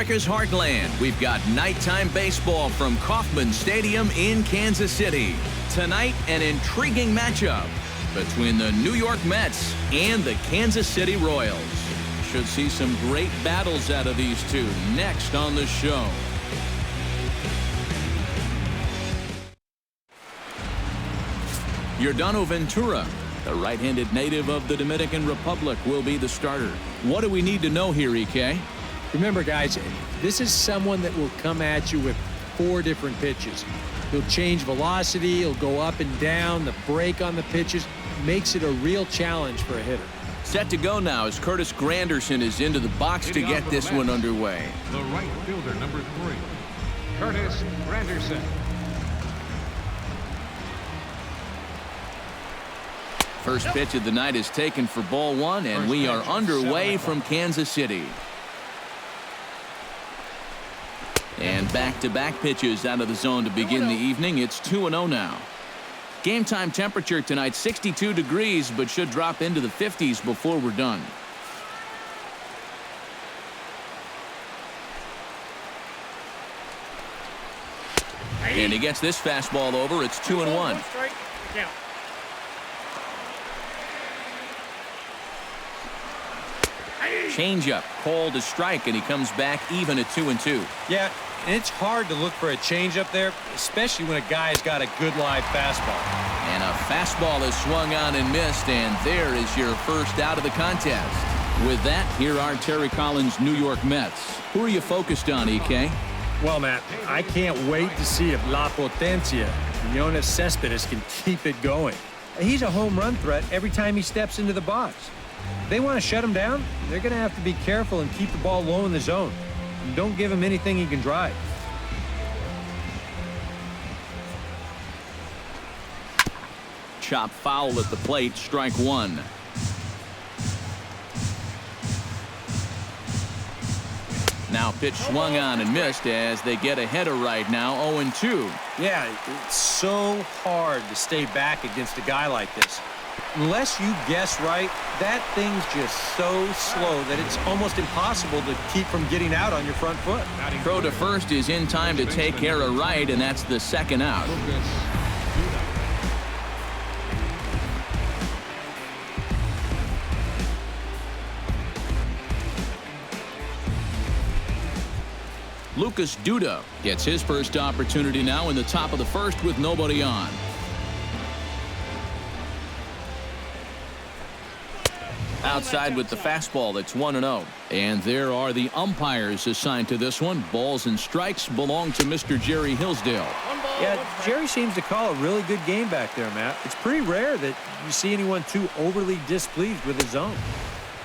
America's heartland, we've got nighttime baseball from Kauffman Stadium in Kansas City. Tonight, an intriguing matchup between the New York Mets and the Kansas City Royals. Should see some great battles out of these two next on the show. Yordano Ventura, the right-handed native of the Dominican Republic, will be the starter. What do we need to know here, EK? Remember, guys, this is someone that will come at you with 4 different pitches. He'll change velocity, he'll go up and down, the break on the pitches makes it a real challenge for a hitter. Set to go now as Curtis Granderson is into the box to get this one underway. The right fielder, number 3, Curtis Granderson. First pitch of the night is taken for ball 1, and we are underway from Kansas City. And back-to-back pitches out of the zone to begin the evening. It's 2-0 now. Game time temperature tonight 62 degrees, but should drop into the 50s before we're done. And he gets this fastball over. It's 2-1. Changeup called a strike, and he comes back even at 2-2. Yeah, and it's hard to look for a changeup there, especially when a guy's got a good live fastball. And a fastball is swung on and missed, and there is your first out of the contest. With that, here are Terry Collins' New York Mets. Who are you focused on, EK? Well, Matt, I can't wait to see if La Potencia, Jonas Cespedes, can keep it going. He's a home run threat every time he steps into the box. If they want to shut him down, they're going to have to be careful and keep the ball low in the zone. And don't give him anything he can drive. Chop foul at the plate, strike 1. Now pitch swung on and missed as they get a header right now, 0-2. Yeah, it's so hard to stay back against a guy like this. Unless you guess right, that thing's just so slow that it's almost impossible to keep from getting out on your front foot. Throw to first is in time to take care of right, and that's the second out. Lucas Duda gets his first opportunity now in the top of the first with nobody on. Outside with the fastball, that's 1-0. And there are the umpires assigned to this one. Balls and strikes belong to Mr. Jerry Hillsdale. Yeah, Jerry seems to call a really good game back there, Matt. It's pretty rare that you see anyone too overly displeased with his zone.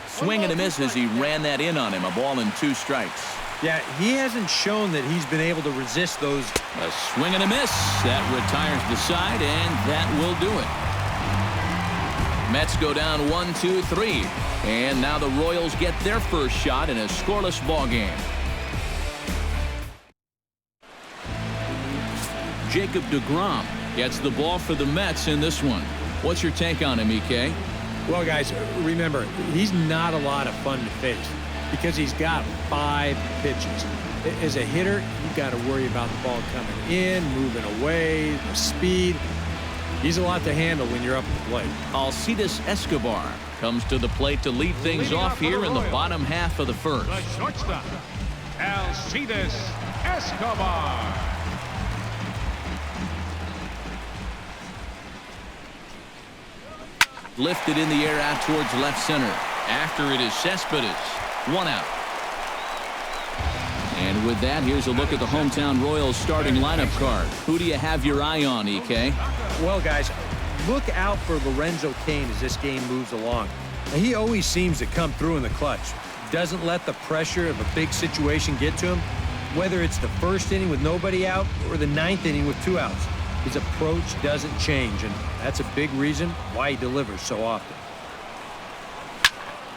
Swing and a miss as he ran that in on him. A ball and 2 strikes. Yeah, he hasn't shown that he's been able to resist those. A swing and a miss. That retires the side, and that will do it. Mets go down 1-2-3, and now the Royals get their first shot in a scoreless ball game. Jacob deGrom gets the ball for the Mets in this one. What's your take on him, EK? Well, guys, remember, he's not a lot of fun to face because he's got 5 pitches. As a hitter, you've got to worry about the ball coming in, moving away, the speed. He's a lot to handle when you're up at the plate. Alcides Escobar comes to the plate to lead things off here in the bottom half of the first. The shortstop, Alcides Escobar. Lifted in the air out towards left center. After it is Cespedes. 1 out. And with that, here's a look at the hometown Royals starting lineup card. Who do you have your eye on, EK? Well, guys, look out for Lorenzo Cain as this game moves along. Now, he always seems to come through in the clutch. Doesn't let the pressure of a big situation get to him. Whether it's the first inning with nobody out or the 9th inning with 2 outs, his approach doesn't change, and that's a big reason why he delivers so often.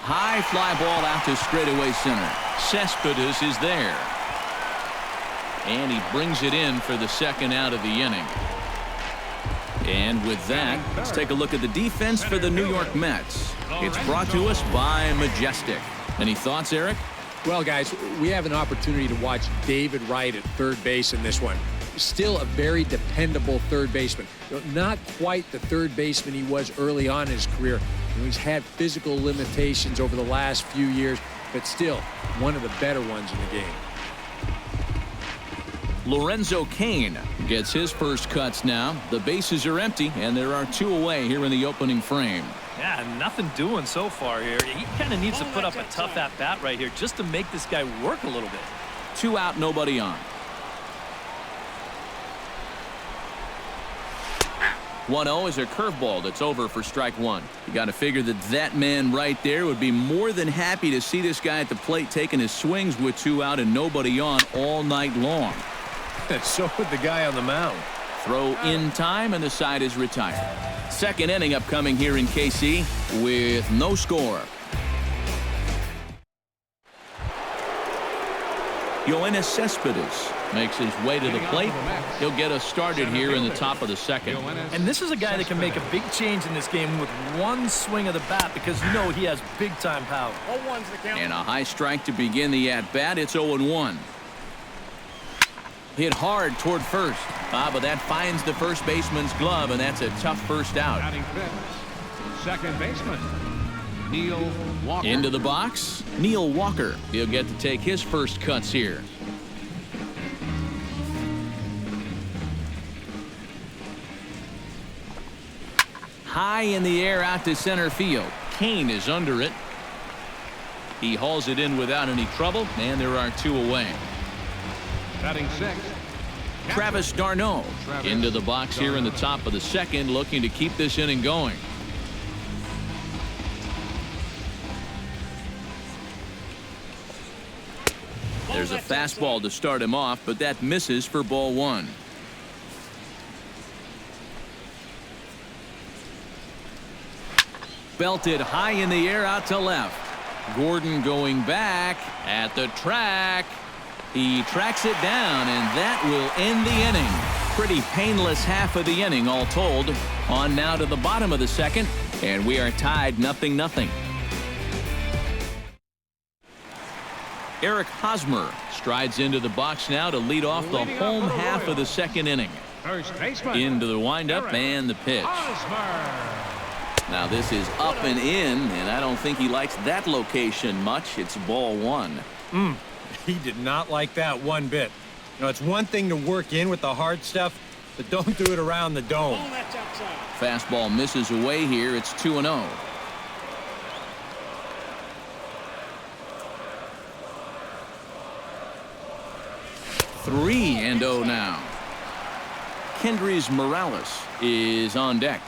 High fly ball out to straightaway center. Cespedes is there. And he brings it in for the second out of the inning. And with that, let's take a look at the defense for the New York Mets. It's brought to us by Majestic. Any thoughts, Eric? Well, guys, we have an opportunity to watch David Wright at third base in this one. Still a very dependable third baseman. Not quite the third baseman he was early on in his career. He's had physical limitations over the last few years, but still one of the better ones in the game. Lorenzo Cain gets his first cuts now. The bases are empty, and there are 2 away here in the opening frame. Yeah, nothing doing so far here. He kind of needs to put up a tough at-bat right here just to make this guy work a little bit. 2 out, nobody on. 1-0 is a curveball that's over for strike 1. You got to figure that man right there would be more than happy to see this guy at the plate taking his swings with 2 out and nobody on all night long. So would the guy on the mound. Throw in time, and the side is retired. Second inning upcoming here in KC with no score. Yoenis Cespedes makes his way to the plate. He'll get us started here in the top of the second. And this is a guy that can make a big change in this game with one swing of the bat because you know he has big-time power. And a high strike to begin the at-bat. It's 0-1. Hit hard toward first. But that finds the first baseman's glove, and that's a tough first out. Second baseman, Neil Walker. Into the box, Neil Walker. He'll get to take his first cuts here. High in the air out to center field. Cain is under it. He hauls it in without any trouble, and there are 2 away. Batting sixth, Travis d'Arnaud into the box here in the top of the second, looking to keep this inning going. There's a fastball to start him off, but that misses for ball 1. Belted high in the air out to left. Gordon going back at the track. He tracks it down, and that will end the inning. Pretty painless half of the inning all told. On now to the bottom of the second, and we are tied 0-0. Eric Hosmer strides into the box now to lead off the home half of the second inning. first baseman. Into the windup and the pitch. Now this is up and in, and I don't think he likes that location much. It's ball 1. He did not like that one bit. It's one thing to work in with the hard stuff, but don't do it around the dome. Fastball misses away here. It's 2-0. Three and 0 now. Kendrys Morales is on deck.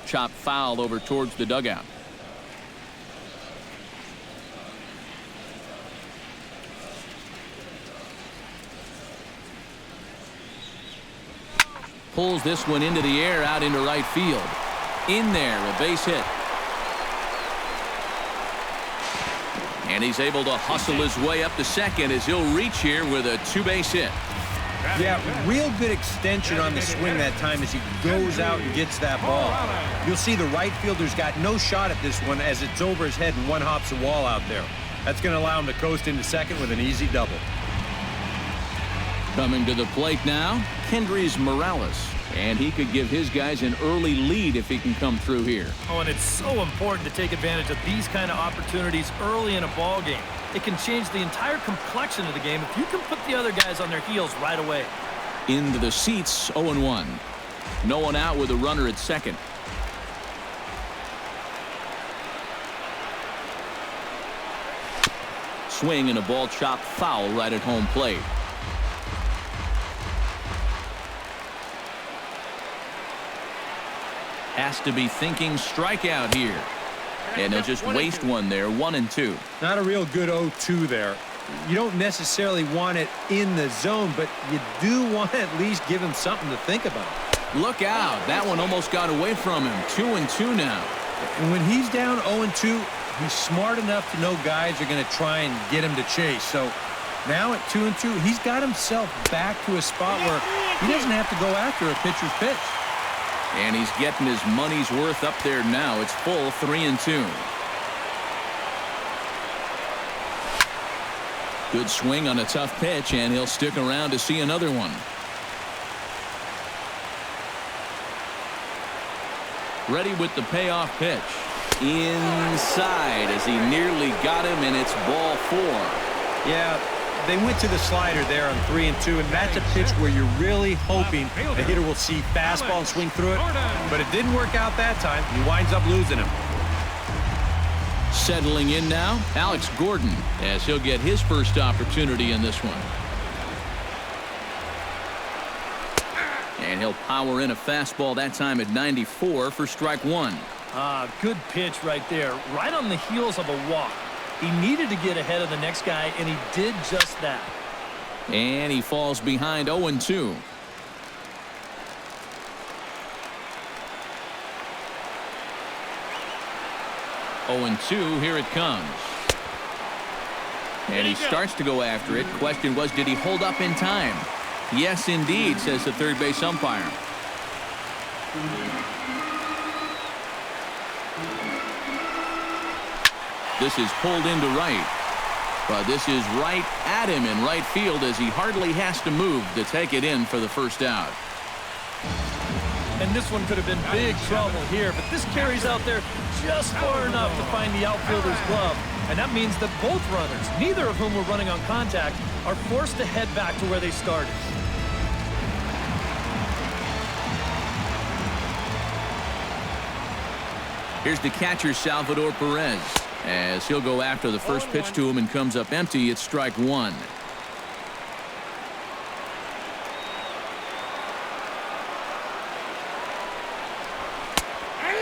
Chop foul over towards the dugout. Pulls this one into the air out into right field. In there, a base hit. And he's able to hustle his way up to second as he'll reach here with a 2-base hit. Yeah, real good extension on the swing that time as he goes out and gets that ball. You'll see the right fielder's got no shot at this one as it's over his head and one hops the wall out there. That's going to allow him to coast into second with an easy double. Coming to the plate now, Kendrys Morales. And he could give his guys an early lead if he can come through here. Oh, and it's so important to take advantage of these kind of opportunities early in a ball game. It can change the entire complexion of the game if you can put the other guys on their heels right away. Into the seats, 0-1. No one out with a runner at second. Swing and a ball chopped foul right at home plate. Has to be thinking strikeout here. And they'll just waste one there, 1-2. Not a real good 0-2 there. You don't necessarily want it in the zone, but you do want to at least give him something to think about. Look out. That one almost got away from him. 2-2 now. And when he's down 0-2, he's smart enough to know guys are going to try and get him to chase. So now at 2-2, he's got himself back to a spot where he doesn't have to go after a pitcher's pitch. And he's getting his money's worth up there now. It's full 3-2. Good swing on a tough pitch, and he'll stick around to see another one. Ready with the payoff pitch. Inside as he nearly got him, and it's ball 4. Yeah, they went to the slider there on 3-2, and that's a pitch where you're really hoping the hitter will see fastball and swing through it, but it didn't work out that time. He winds up losing him. Settling in now, Alex Gordon, as he'll get his first opportunity in this one. And he'll power in a fastball that time at 94 for strike 1. Good pitch right there, right on the heels of a walk. He needed to get ahead of the next guy, and he did just that. And he falls behind 0-2. Here it comes. And he starts to go after it. Question was, did he hold up in time? Yes, indeed, says the third base umpire. This is pulled into right. But this is right at him in right field as he hardly has to move to take it in for the first out. And this one could have been big trouble here, but this carries out there just far enough to find the outfielder's glove. And that means that both runners, neither of whom were running on contact, are forced to head back to where they started. Here's the catcher, Salvador Perez, as he'll go after the first pitch to him and comes up empty. It's strike 1.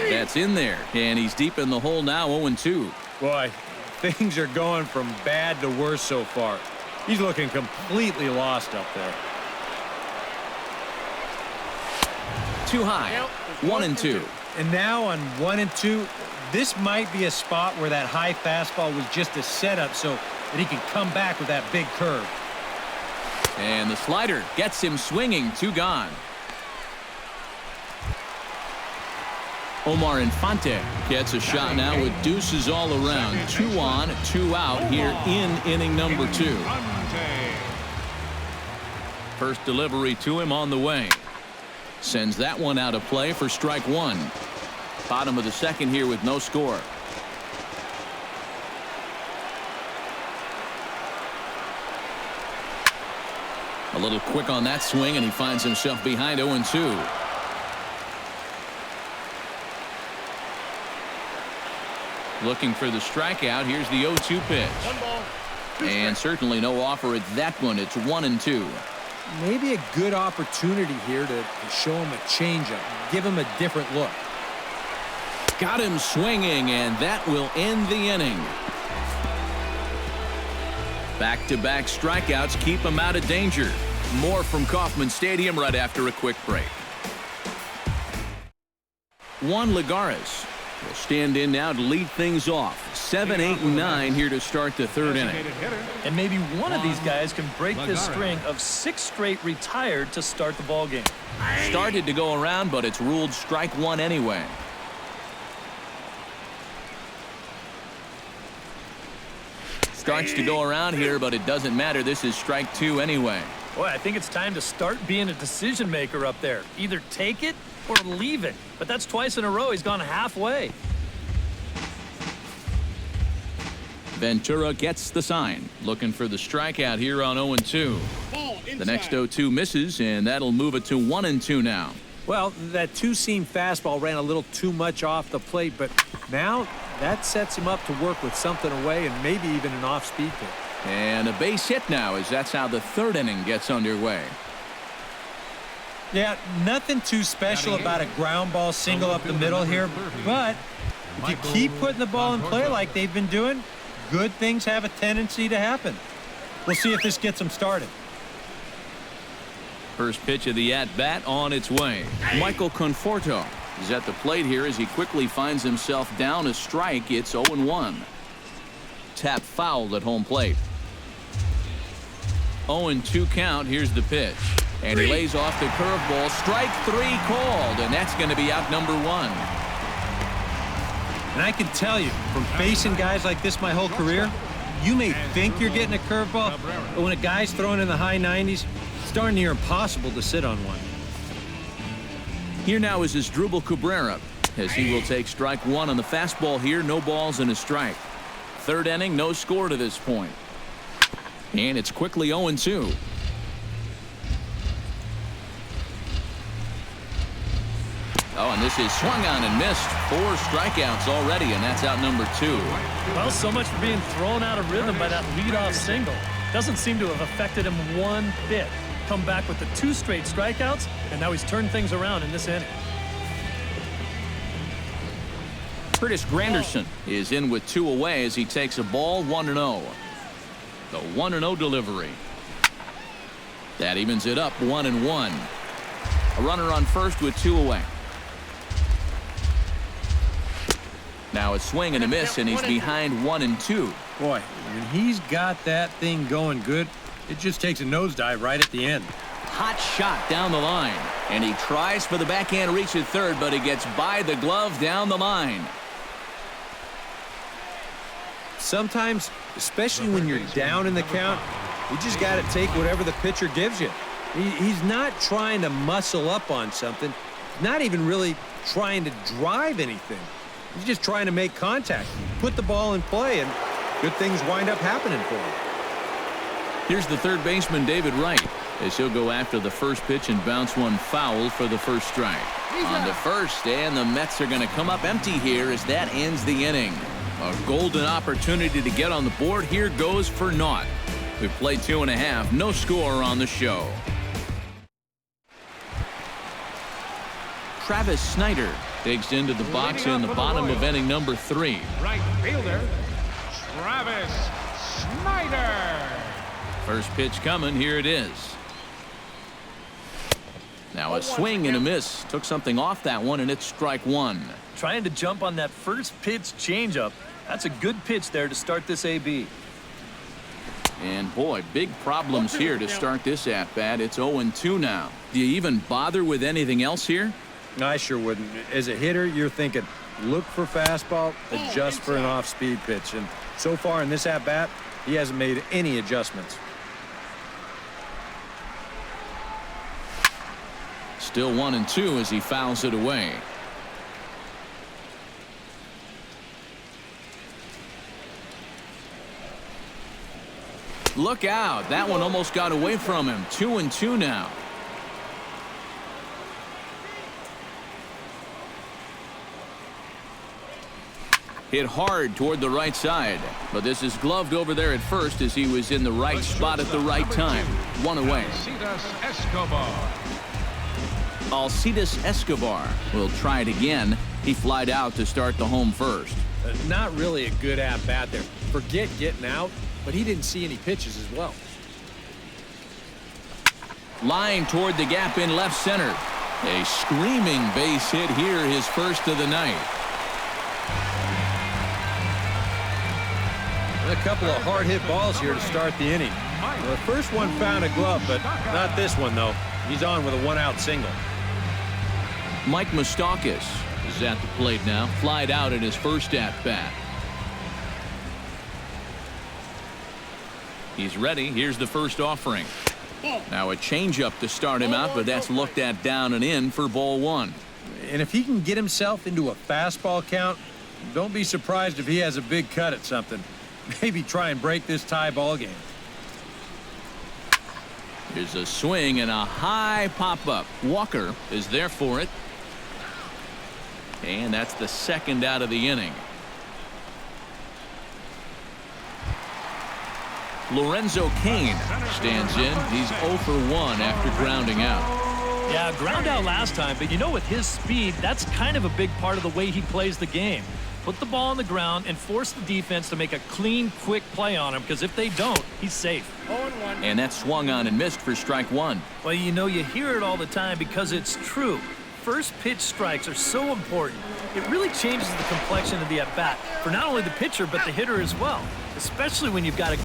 That's in there, and he's deep in the hole now, 0-2. Boy, things are going from bad to worse so far. He's looking completely lost up there. Too high, 1-2. And now on 1-2, this might be a spot where that high fastball was just a setup so that he can come back with that big curve. And the slider gets him swinging. 2 gone. Omar Infante gets a shot now with deuces all around. 2 on, 2 out here in inning number 2. First delivery to him on the way. Sends that one out of play for strike 1. Bottom of the second here with no score. A little quick on that swing, and he finds himself behind 0-2. Looking for the strikeout. Here's the 0-2 pitch. And certainly no offer at that one. It's 1-2. Maybe a good opportunity here to show him a changeup, give him a different look. Got him swinging, and that will end the inning. Back-to-back strikeouts keep him out of danger. More from Kauffman Stadium right after a quick break. Juan Lagares will stand in now to lead things off. 7, 8, and 9 here to start the third inning. And maybe one of these guys can break this string of 6 straight retired to start the ball game. Started to go around, but it's ruled strike 1 anyway. Starts to go around here, but it doesn't matter. This is strike 2 anyway. Boy, I think it's time to start being a decision maker up there. Either take it or leave it. But that's twice in a row. He's gone halfway. Ventura gets the sign. Looking for the strikeout here on 0-2. The next 0-2 misses, and that'll move it to 1-2 now. Well, that two-seam fastball ran a little too much off the plate, but now that sets him up to work with something away and maybe even an off-speed pitch. And a base hit now, as that's how the third inning gets underway. Yeah, nothing too special about a ground ball single up the middle here, but if you keep putting the ball in play like they've been doing, good things have a tendency to happen. We'll see if this gets them started. First pitch of the at-bat on its way. Michael Conforto is at the plate here as he quickly finds himself down a strike. It's 0-1. Tap fouled at home plate. 0-2 count. Here's the pitch. And he lays off the curveball. Strike 3 called, and that's going to be out number 1. And I can tell you, from facing guys like this my whole career, you may think you're getting a curveball, but when a guy's throwing in the high 90s, it's darn near impossible to sit on one. Here now is Asdrubal Cabrera, as he will take strike 1 on the fastball here. No balls and a strike. Third inning, no score to this point. And it's quickly 0-2. Oh, and this is swung on and missed. 4 strikeouts already, and that's out number 2. Well, so much for being thrown out of rhythm by that leadoff single. Doesn't seem to have affected him one bit. Come back with the 2 straight strikeouts, and now he's turned things around in this inning. Curtis Granderson is in with 2 away as he takes a ball. 1-0. The 1-0 delivery. That evens it up. 1-1. A runner on first with 2 away. Now a swing and a miss, and he's behind 1-2. Boy, when he's got that thing going good, it just takes a nosedive right at the end. Hot shot down the line, and he tries for the backhand reach at third, but he gets by the glove down the line. Sometimes, especially when you're down in the count, you just got to take whatever the pitcher gives you. He's not trying to muscle up on something. He's not even really trying to drive anything. He's just trying to make contact, put the ball in play, and good things wind up happening for him. Here's the third baseman, David Wright, as he'll go after the first pitch and bounce one foul for the first strike. On to first, and the Mets are going to come up empty here as that ends the inning. A golden opportunity to get on the board here goes for naught. We played 2.5, no score on the show. Travis Snyder digs into the box in the bottom of inning number 3. Right fielder, Travis Snyder. First pitch coming. Here it is. Now a swing and a miss. Took something off that one, and it's strike 1. Trying to jump on that first pitch changeup. That's a good pitch there to start this AB. And boy, big problems here to start this at-bat. It's 0-2 now. Do you even bother with anything else here? I sure wouldn't. As a hitter, you're thinking, look for fastball, adjust for an off-speed pitch. And so far in this at-bat, he hasn't made any adjustments. Still 1-2 as he fouls it away. Look out. That one almost got away from him. 2-2 now. Hit hard toward the right side, but this is gloved over there at first as he was in the right spot at the right time. 1 away. Alcides Escobar will try it again. He flied out to start the home first. Not really a good at-bat there. Forget getting out, but he didn't see any pitches as well. Line toward the gap in left center. A screaming base hit here, his first of the night. A couple of hard-hit balls here to start the inning. Well, the first one found a glove, but not this one, though. He's on with a one-out single. Mike Moustakas is at the plate now. Flied out in his first at-bat. He's ready. Here's the first offering. Now a changeup to start him out, but that's looked at down and in for ball 1. And if he can get himself into a fastball count, don't be surprised if he has a big cut at something. Maybe try and break this tie ball game. Here's a swing and a high pop-up. Walker is there for it. And that's the second out of the inning. Lorenzo Cain stands in. He's 0 for 1 after grounding out. Yeah, ground out last time, but you know, with his speed, that's kind of a big part of the way he plays the game. Put the ball on the ground and force the defense to make a clean, quick play on him, because if they don't, he's safe. And that swung on and missed for strike 1. Well, you know, you hear it all the time because it's true. First pitch strikes are so important. It really changes the complexion of the at-bat for not only the pitcher, but the hitter as well, especially when you've got a